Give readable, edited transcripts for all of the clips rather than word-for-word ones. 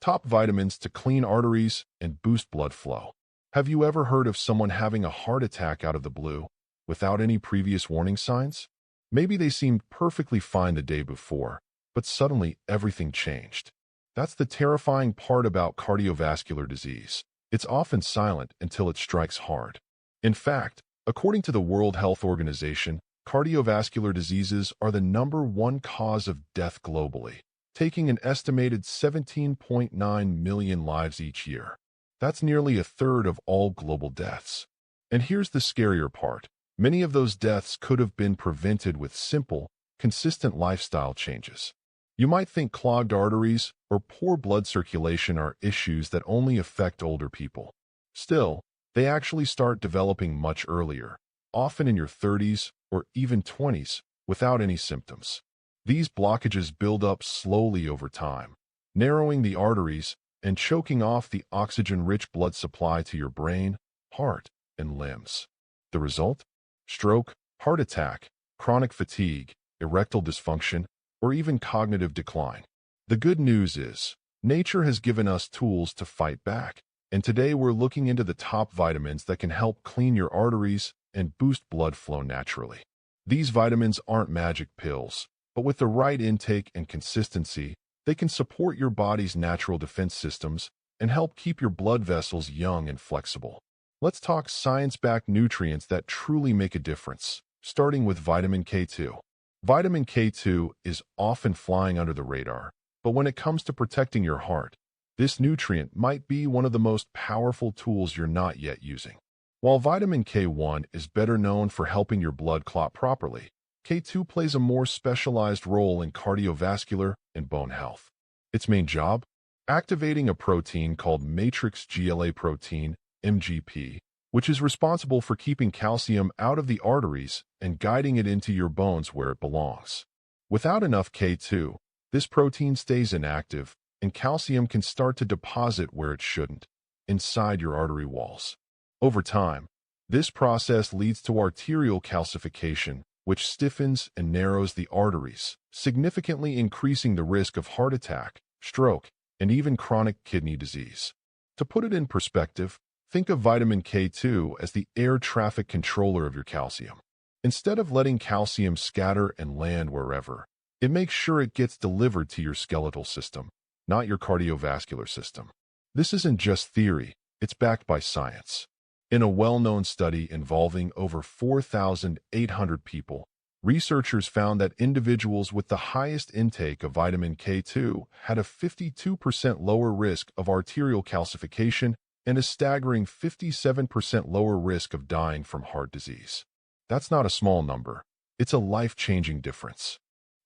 Top vitamins to clean arteries and boost blood flow. Have you ever heard of someone having a heart attack out of the blue without any previous warning signs? Maybe they seemed perfectly fine the day before, but suddenly everything changed. That's the terrifying part about cardiovascular disease. It's often silent until it strikes hard. In fact, according to the World Health Organization, cardiovascular diseases are the #1 cause of death globally, taking an estimated 17.9 million lives each year. That's nearly a third of all global deaths. And here's the scarier part. Many of those deaths could have been prevented with simple, consistent lifestyle changes. You might think clogged arteries or poor blood circulation are issues that only affect older people. Still, they actually start developing much earlier, often in your 30s or even 20s, without any symptoms. These blockages build up slowly over time, narrowing the arteries and choking off the oxygen-rich blood supply to your brain, heart, and limbs. The result? Stroke, heart attack, chronic fatigue, erectile dysfunction, or even cognitive decline. The good news is, nature has given us tools to fight back, and today we're looking into the top vitamins that can help clean your arteries and boost blood flow naturally. These vitamins aren't magic pills, but with the right intake and consistency, they can support your body's natural defense systems and help keep your blood vessels young and flexible. Let's talk science-backed nutrients that truly make a difference, starting with vitamin K2. Vitamin K2 is often flying under the radar, but when it comes to protecting your heart, this nutrient might be one of the most powerful tools you're not yet using. While vitamin K1 is better known for helping your blood clot properly, K2 plays a more specialized role in cardiovascular and bone health. Its main job? Activating a protein called matrix GLA protein, MGP, which is responsible for keeping calcium out of the arteries and guiding it into your bones where it belongs. Without enough K2, this protein stays inactive, and calcium can start to deposit where it shouldn't, inside your artery walls. Over time, this process leads to arterial calcification, which stiffens and narrows the arteries, significantly increasing the risk of heart attack, stroke, and even chronic kidney disease. To put it in perspective, think of vitamin K2 as the air traffic controller of your calcium. Instead of letting calcium scatter and land wherever, it makes sure it gets delivered to your skeletal system, not your cardiovascular system. This isn't just theory, it's backed by science. In a well-known study involving over 4,800 people, researchers found that individuals with the highest intake of vitamin K2 had a 52% lower risk of arterial calcification and a staggering 57% lower risk of dying from heart disease. That's not a small number. It's a life-changing difference.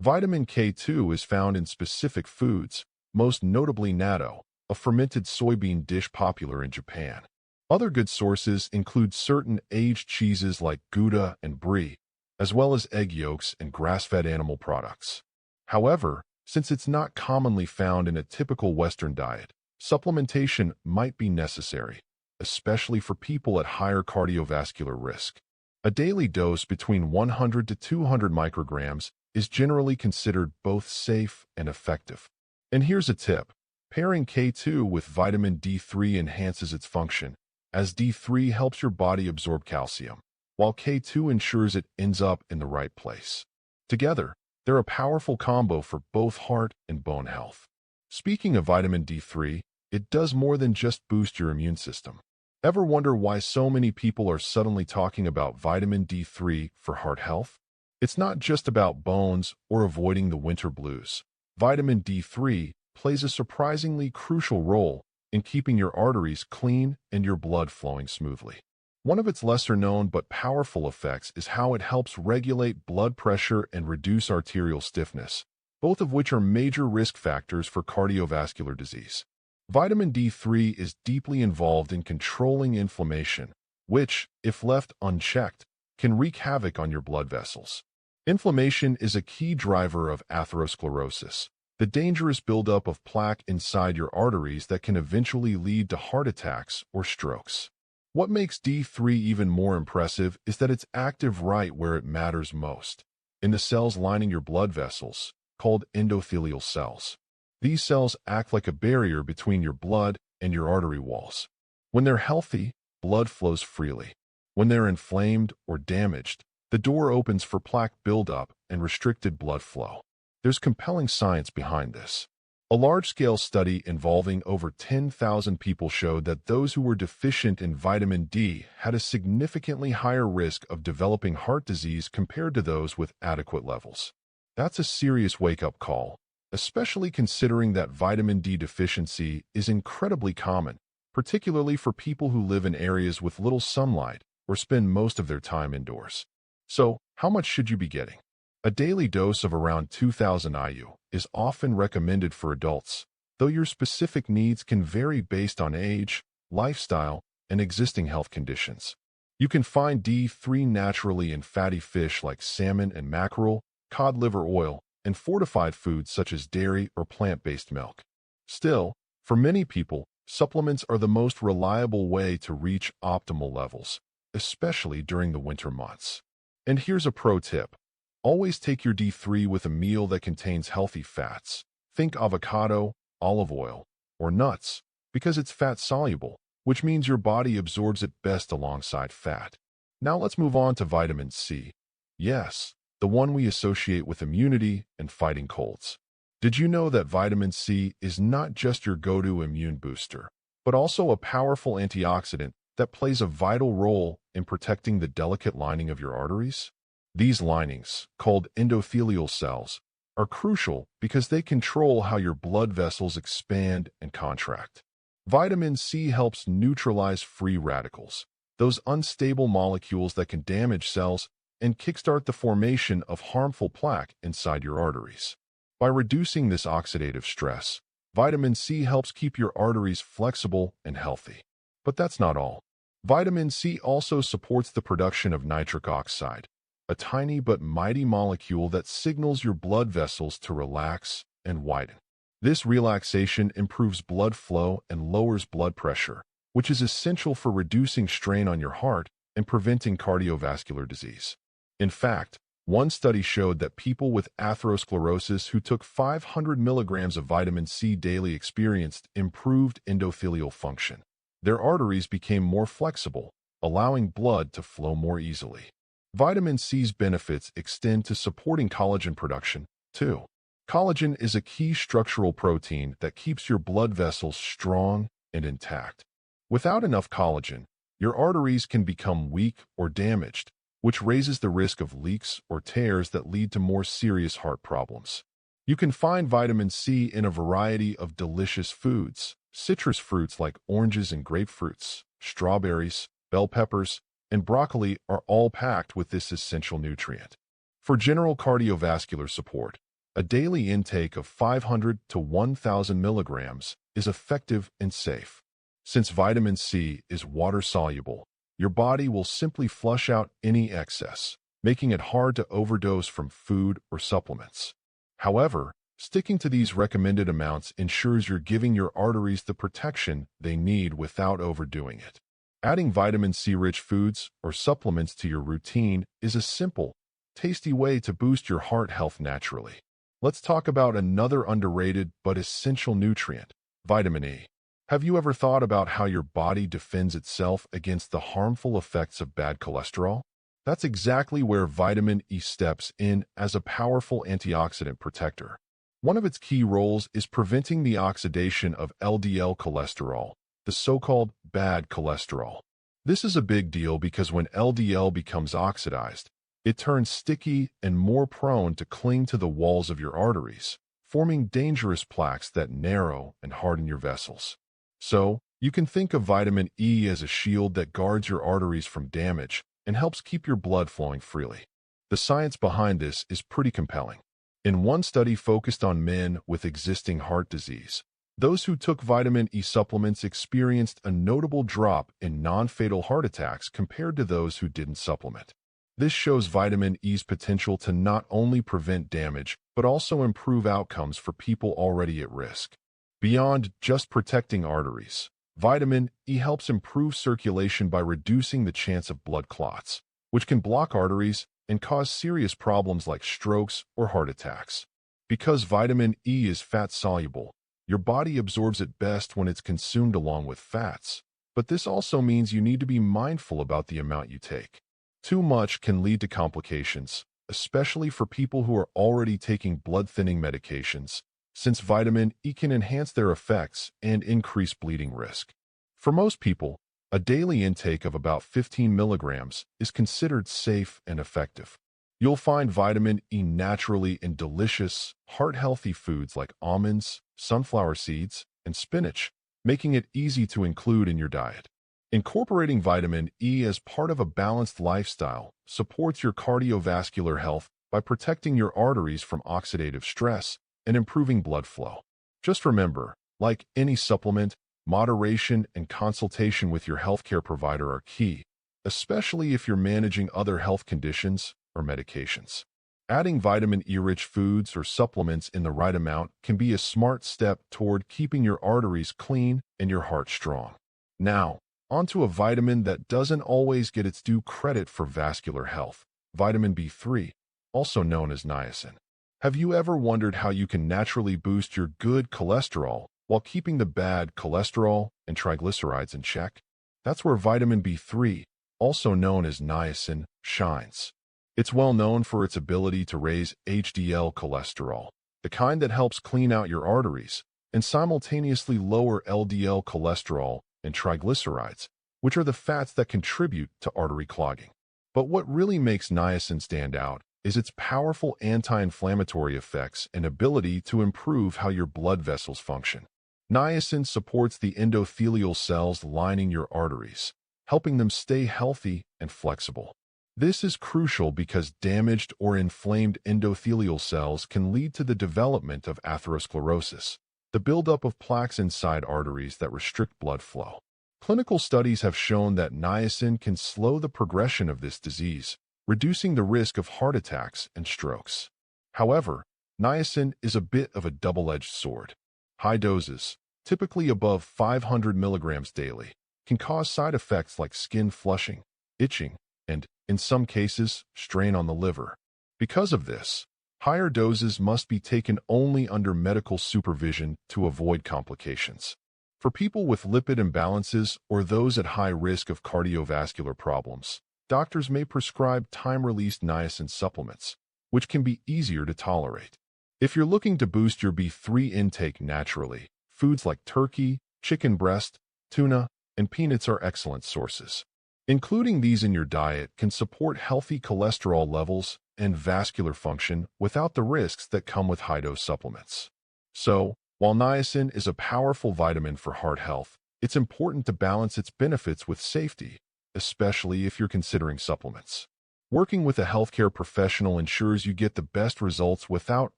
Vitamin K2 is found in specific foods, most notably natto, a fermented soybean dish popular in Japan. Other good sources include certain aged cheeses like Gouda and Brie, as well as egg yolks and grass-fed animal products. However, since it's not commonly found in a typical Western diet, supplementation might be necessary, especially for people at higher cardiovascular risk. A daily dose between 100 to 200 micrograms is generally considered both safe and effective. And here's a tip. Pairing K2 with vitamin D3 enhances its function, as D3 helps your body absorb calcium, while K2 ensures it ends up in the right place. Together, they're a powerful combo for both heart and bone health. Speaking of vitamin D3, it does more than just boost your immune system. Ever wonder why so many people are suddenly talking about vitamin D3 for heart health? It's not just about bones or avoiding the winter blues. Vitamin D3 plays a surprisingly crucial role in keeping your arteries clean and your blood flowing smoothly. One of its lesser-known but powerful effects is how it helps regulate blood pressure and reduce arterial stiffness, both of which are major risk factors for cardiovascular disease. Vitamin D3 is deeply involved in controlling inflammation, which, if left unchecked, can wreak havoc on your blood vessels. Inflammation is a key driver of atherosclerosis, the dangerous buildup of plaque inside your arteries that can eventually lead to heart attacks or strokes. What makes D3 even more impressive is that it's active right where it matters most, in the cells lining your blood vessels, called endothelial cells. These cells act like a barrier between your blood and your artery walls. When they're healthy, blood flows freely. When they're inflamed or damaged, the door opens for plaque buildup and restricted blood flow. There's compelling science behind this. A large-scale study involving over 10,000 people showed that those who were deficient in vitamin D had a significantly higher risk of developing heart disease compared to those with adequate levels. That's a serious wake-up call, especially considering that vitamin D deficiency is incredibly common, particularly for people who live in areas with little sunlight or spend most of their time indoors. So, how much should you be getting? A daily dose of around 2,000 IU is often recommended for adults, though your specific needs can vary based on age, lifestyle, and existing health conditions. You can find D3 naturally in fatty fish like salmon and mackerel, cod liver oil, and fortified foods such as dairy or plant-based milk. Still, for many people, supplements are the most reliable way to reach optimal levels, especially during the winter months. And here's a pro tip. Always take your D3 with a meal that contains healthy fats. Think avocado, olive oil, or nuts, because it's fat-soluble, which means your body absorbs it best alongside fat. Now let's move on to vitamin C. Yes, the one we associate with immunity and fighting colds. Did you know that vitamin C is not just your go-to immune booster, but also a powerful antioxidant that plays a vital role in protecting the delicate lining of your arteries? These linings, called endothelial cells, are crucial because they control how your blood vessels expand and contract. Vitamin C helps neutralize free radicals, those unstable molecules that can damage cells and kickstart the formation of harmful plaque inside your arteries. By reducing this oxidative stress, vitamin C helps keep your arteries flexible and healthy. But that's not all. Vitamin C also supports the production of nitric oxide, a tiny but mighty molecule that signals your blood vessels to relax and widen. This relaxation improves blood flow and lowers blood pressure, which is essential for reducing strain on your heart and preventing cardiovascular disease. In fact, one study showed that people with atherosclerosis who took 500 milligrams of vitamin C daily experienced improved endothelial function. Their arteries became more flexible, allowing blood to flow more easily. Vitamin C's benefits extend to supporting collagen production, too. Collagen is a key structural protein that keeps your blood vessels strong and intact. Without enough collagen, your arteries can become weak or damaged, which raises the risk of leaks or tears that lead to more serious heart problems. You can find vitamin C in a variety of delicious foods. Citrus fruits like oranges and grapefruits, strawberries, bell peppers, and broccoli are all packed with this essential nutrient. For general cardiovascular support, a daily intake of 500 to 1,000 milligrams is effective and safe. Since vitamin C is water-soluble, your body will simply flush out any excess, making it hard to overdose from food or supplements. However, sticking to these recommended amounts ensures you're giving your arteries the protection they need without overdoing it. Adding vitamin C-rich foods or supplements to your routine is a simple, tasty way to boost your heart health naturally. Let's talk about another underrated but essential nutrient, vitamin E. Have you ever thought about how your body defends itself against the harmful effects of bad cholesterol? That's exactly where vitamin E steps in as a powerful antioxidant protector. One of its key roles is preventing the oxidation of LDL cholesterol, the so-called bad cholesterol. This is a big deal because when LDL becomes oxidized, it turns sticky and more prone to cling to the walls of your arteries, forming dangerous plaques that narrow and harden your vessels. So, you can think of vitamin E as a shield that guards your arteries from damage and helps keep your blood flowing freely. The science behind this is pretty compelling. In one study focused on men with existing heart disease, those who took vitamin E supplements experienced a notable drop in non-fatal heart attacks compared to those who didn't supplement. This shows vitamin E's potential to not only prevent damage, but also improve outcomes for people already at risk. Beyond just protecting arteries, vitamin E helps improve circulation by reducing the chance of blood clots, which can block arteries and cause serious problems like strokes or heart attacks. Because vitamin E is fat-soluble, your body absorbs it best when it's consumed along with fats. But this also means you need to be mindful about the amount you take. Too much can lead to complications, especially for people who are already taking blood-thinning medications, since vitamin E can enhance their effects and increase bleeding risk. For most people, a daily intake of about 15 milligrams is considered safe and effective. You'll find vitamin E naturally in delicious, heart-healthy foods like almonds, sunflower seeds, and spinach, making it easy to include in your diet. Incorporating vitamin E as part of a balanced lifestyle supports your cardiovascular health by protecting your arteries from oxidative stress and improving blood flow. Just remember, like any supplement, moderation and consultation with your healthcare provider are key, especially if you're managing other health conditions or medications. Adding vitamin E-rich foods or supplements in the right amount can be a smart step toward keeping your arteries clean and your heart strong. Now, onto a vitamin that doesn't always get its due credit for vascular health, vitamin B3, also known as niacin. Have you ever wondered how you can naturally boost your good cholesterol while keeping the bad cholesterol and triglycerides in check? That's where vitamin B3, also known as niacin, shines. It's well known for its ability to raise HDL cholesterol, the kind that helps clean out your arteries, and simultaneously lower LDL cholesterol and triglycerides, which are the fats that contribute to artery clogging. But what really makes niacin stand out is its powerful anti-inflammatory effects and ability to improve how your blood vessels function. Niacin supports the endothelial cells lining your arteries, helping them stay healthy and flexible. This is crucial because damaged or inflamed endothelial cells can lead to the development of atherosclerosis, the buildup of plaques inside arteries that restrict blood flow. Clinical studies have shown that niacin can slow the progression of this disease, reducing the risk of heart attacks and strokes. However, niacin is a bit of a double-edged sword. High doses, typically above 500 milligrams daily, can cause side effects like skin flushing, itching, and, in some cases, strain on the liver. Because of this, higher doses must be taken only under medical supervision to avoid complications. For people with lipid imbalances or those at high risk of cardiovascular problems, doctors may prescribe time-released niacin supplements, which can be easier to tolerate. If you're looking to boost your B3 intake naturally, foods like turkey, chicken breast, tuna, and peanuts are excellent sources. Including these in your diet can support healthy cholesterol levels and vascular function without the risks that come with high-dose supplements. So, while niacin is a powerful vitamin for heart health, it's important to balance its benefits with safety, especially if you're considering supplements. Working with a healthcare professional ensures you get the best results without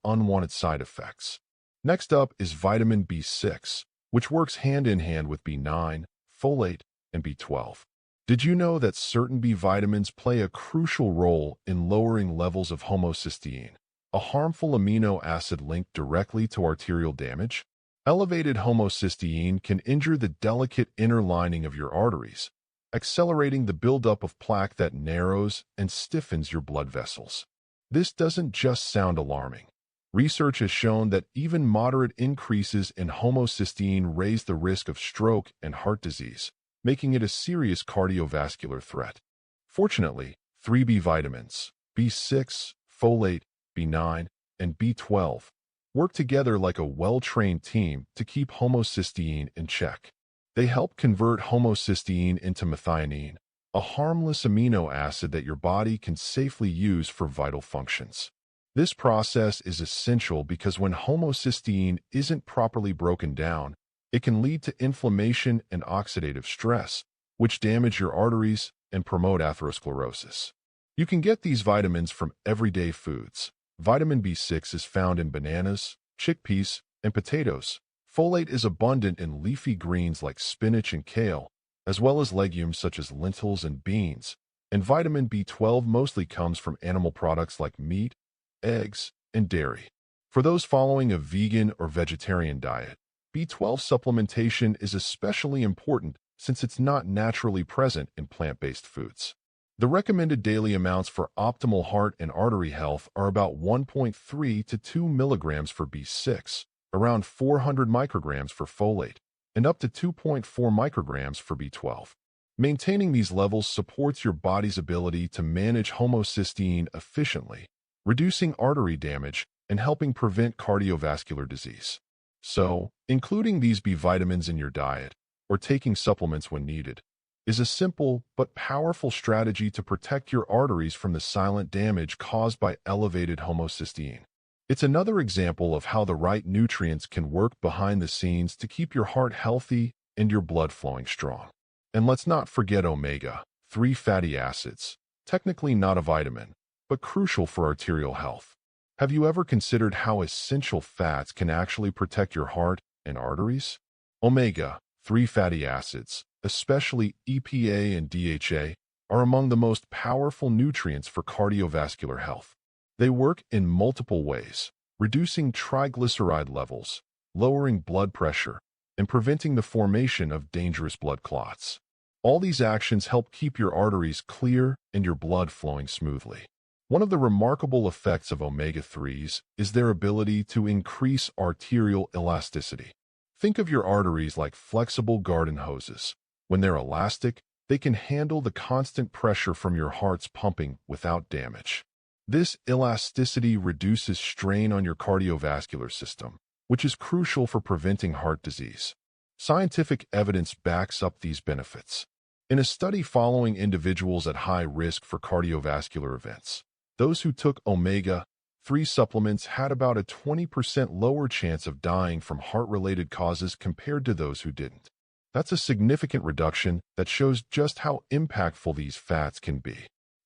unwanted side effects. Next up is vitamin B6, which works hand in hand with B9, folate, and B12. Did you know that certain B vitamins play a crucial role in lowering levels of homocysteine, a harmful amino acid linked directly to arterial damage? Elevated homocysteine can injure the delicate inner lining of your arteries, accelerating the buildup of plaque that narrows and stiffens your blood vessels. This doesn't just sound alarming. Research has shown that even moderate increases in homocysteine raise the risk of stroke and heart disease, making it a serious cardiovascular threat. Fortunately, 3 B vitamins, B6, folate, B9, and B12, work together like a well-trained team to keep homocysteine in check. They help convert homocysteine into methionine, a harmless amino acid that your body can safely use for vital functions. This process is essential because when homocysteine isn't properly broken down, it can lead to inflammation and oxidative stress, which damage your arteries and promote atherosclerosis. You can get these vitamins from everyday foods. Vitamin B6 is found in bananas, chickpeas, and potatoes. Folate is abundant in leafy greens like spinach and kale, as well as legumes such as lentils and beans. And vitamin B12 mostly comes from animal products like meat, eggs, and dairy. For those following a vegan or vegetarian diet, B12 supplementation is especially important since it's not naturally present in plant-based foods. The recommended daily amounts for optimal heart and artery health are about 1.3 to 2 milligrams for B6, around 400 micrograms for folate, and up to 2.4 micrograms for B12. Maintaining these levels supports your body's ability to manage homocysteine efficiently, reducing artery damage and helping prevent cardiovascular disease. So, including these B vitamins in your diet, or taking supplements when needed, is a simple but powerful strategy to protect your arteries from the silent damage caused by elevated homocysteine. It's another example of how the right nutrients can work behind the scenes to keep your heart healthy and your blood flowing strong. And let's not forget omega-3 fatty acids, technically not a vitamin, but crucial for arterial health. Have you ever considered how essential fats can actually protect your heart and arteries? Omega-3 fatty acids, especially EPA and DHA, are among the most powerful nutrients for cardiovascular health. They work in multiple ways, reducing triglyceride levels, lowering blood pressure, and preventing the formation of dangerous blood clots. All these actions help keep your arteries clear and your blood flowing smoothly. One of the remarkable effects of omega-3s is their ability to increase arterial elasticity. Think of your arteries like flexible garden hoses. When they're elastic, they can handle the constant pressure from your heart's pumping without damage. This elasticity reduces strain on your cardiovascular system, which is crucial for preventing heart disease. Scientific evidence backs up these benefits. In a study following individuals at high risk for cardiovascular events, those who took omega-3 supplements had about a 20% lower chance of dying from heart-related causes compared to those who didn't. That's a significant reduction that shows just how impactful these fats can be.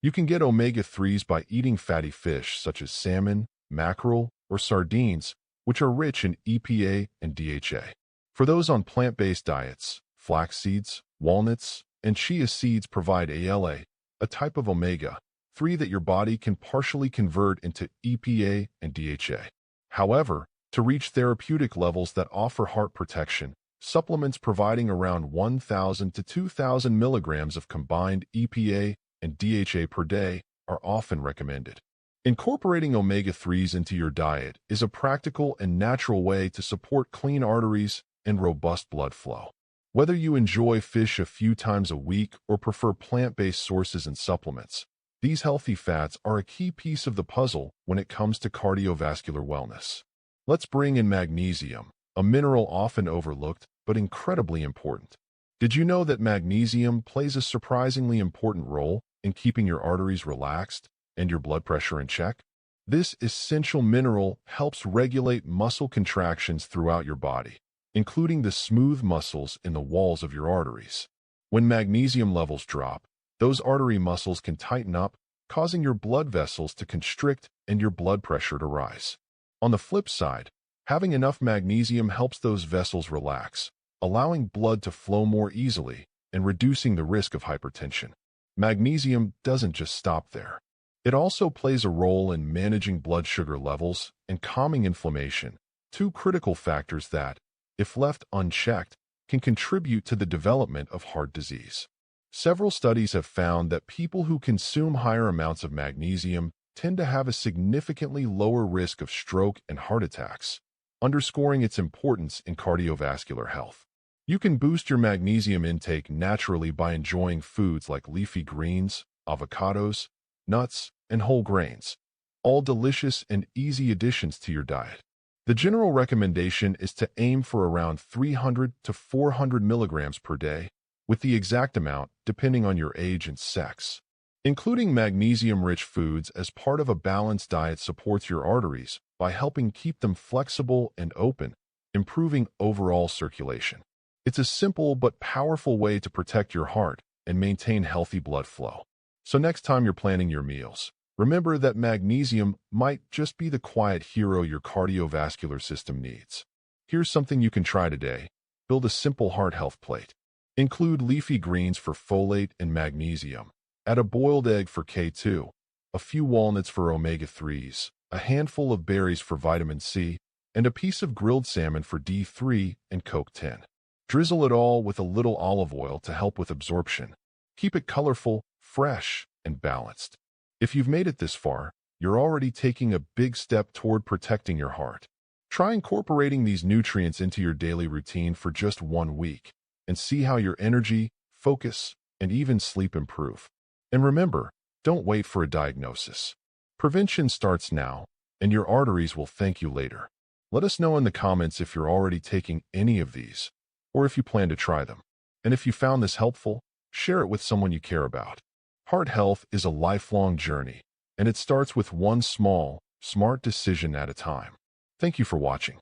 You can get omega-3s by eating fatty fish such as salmon, mackerel, or sardines, which are rich in EPA and DHA. For those on plant-based diets, flax seeds, walnuts, and chia seeds provide ALA, a type of omega-3 that your body can partially convert into EPA and DHA. However, to reach therapeutic levels that offer heart protection, supplements providing around 1,000 to 2,000 milligrams of combined EPA and DHA per day are often recommended. Incorporating omega-3s into your diet is a practical and natural way to support clean arteries and robust blood flow. Whether you enjoy fish a few times a week or prefer plant-based sources and supplements, these healthy fats are a key piece of the puzzle when it comes to cardiovascular wellness. Let's bring in magnesium, a mineral often overlooked but incredibly important. Did you know that magnesium plays a surprisingly important role in keeping your arteries relaxed and your blood pressure in check? This essential mineral helps regulate muscle contractions throughout your body, including the smooth muscles in the walls of your arteries. When magnesium levels drop, those artery muscles can tighten up, causing your blood vessels to constrict and your blood pressure to rise. On the flip side, having enough magnesium helps those vessels relax, allowing blood to flow more easily and reducing the risk of hypertension. Magnesium doesn't just stop there. It also plays a role in managing blood sugar levels and calming inflammation, two critical factors that, if left unchecked, can contribute to the development of heart disease. Several studies have found that people who consume higher amounts of magnesium tend to have a significantly lower risk of stroke and heart attacks, underscoring its importance in cardiovascular health. You can boost your magnesium intake naturally by enjoying foods like leafy greens, avocados, nuts, and whole grains, all delicious and easy additions to your diet. The general recommendation is to aim for around 300 to 400 milligrams per day, with the exact amount depending on your age and sex. Including magnesium-rich foods as part of a balanced diet supports your arteries by helping keep them flexible and open, improving overall circulation. It's a simple but powerful way to protect your heart and maintain healthy blood flow. So next time you're planning your meals, remember that magnesium might just be the quiet hero your cardiovascular system needs. Here's something you can try today. Build a simple heart health plate. Include leafy greens for folate and magnesium. Add a boiled egg for K2, a few walnuts for omega-3s, a handful of berries for vitamin C, and a piece of grilled salmon for D3 and CoQ10. Drizzle it all with a little olive oil to help with absorption. Keep it colorful, fresh, and balanced. If you've made it this far, you're already taking a big step toward protecting your heart. Try incorporating these nutrients into your daily routine for just 1 week and see how your energy, focus, and even sleep improve. And remember, don't wait for a diagnosis. Prevention starts now, and your arteries will thank you later. Let us know in the comments if you're already taking any of these, or if you plan to try them. And if you found this helpful, share it with someone you care about. Heart health is a lifelong journey, and it starts with one small, smart decision at a time. Thank you for watching.